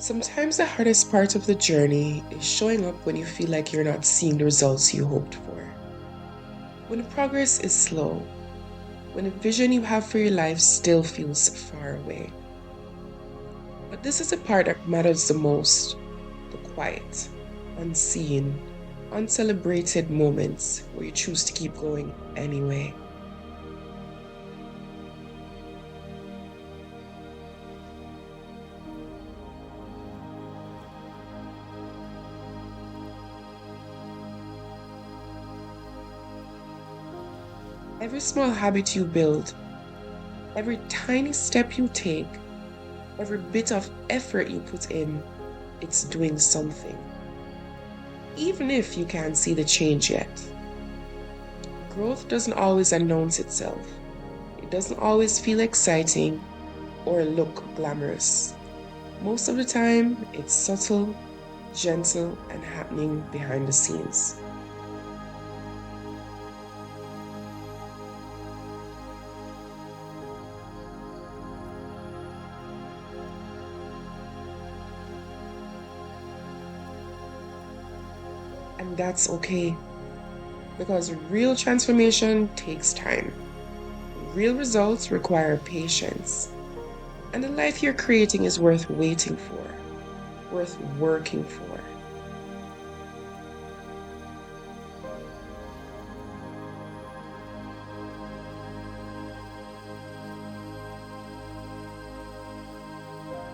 Sometimes the hardest part of the journey is showing up when you feel like you're not seeing the results you hoped for. When progress is slow, when the vision you have for your life still feels far away. But this is the part that matters the most: the quiet, unseen, uncelebrated moments where you choose to keep going anyway. Every small habit you build, every tiny step you take, every bit of effort you put in, it's doing something. Even if you can't see the change yet. Growth doesn't always announce itself. It doesn't always feel exciting or look glamorous. Most of the time, it's subtle, gentle, and happening behind the scenes. And that's okay, because real transformation takes time. Real results require patience. And the life you're creating is worth waiting for, worth working for.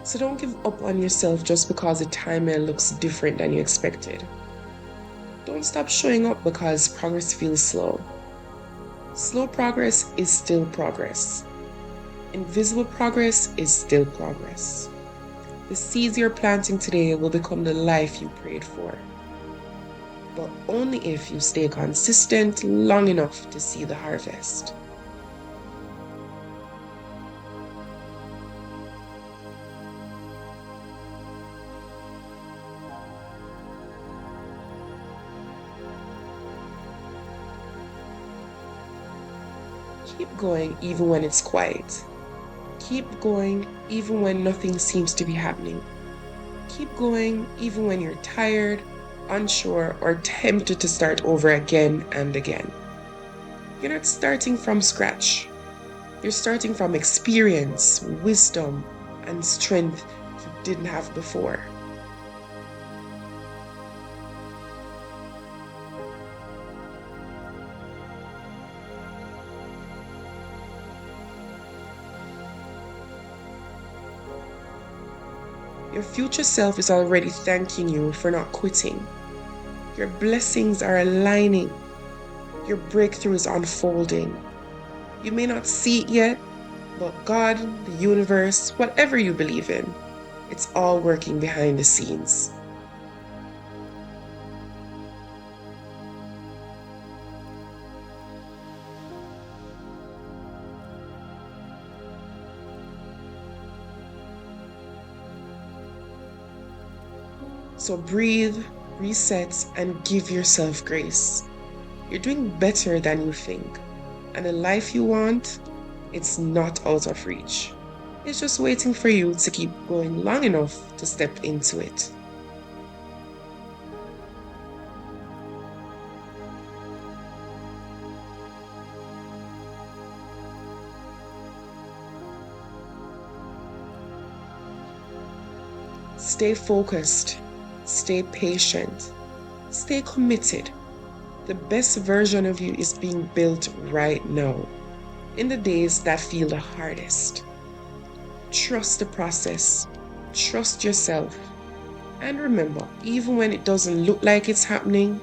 So don't give up on yourself just because the timeline looks different than you expected. Don't stop showing up because progress feels slow. Slow progress is still progress. Invisible progress is still progress. The seeds you're planting today will become the life you prayed for. But only if you stay consistent long enough to see the harvest. Keep going even when it's quiet. Keep going even when nothing seems to be happening. Keep going even when you're tired, unsure, or tempted to start over again and again. You're not starting from scratch. You're starting from experience, wisdom, and strength you didn't have before. Your future self is already thanking you for not quitting. Your blessings are aligning. Your breakthrough is unfolding. You may not see it yet, but God, the universe, whatever you believe in, it's all working behind the scenes. So breathe, reset, and give yourself grace. You're doing better than you think. And the life you want, it's not out of reach. It's just waiting for you to keep going long enough to step into it. Stay focused, stay patient, stay committed. The best version of you is being built right now, in the days that feel the hardest. Trust the process, trust yourself, and remember, even when it doesn't look like it's happening,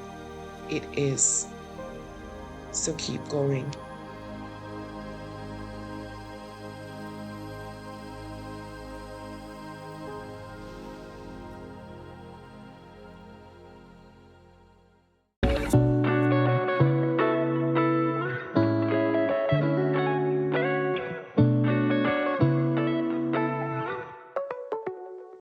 it is. So keep going.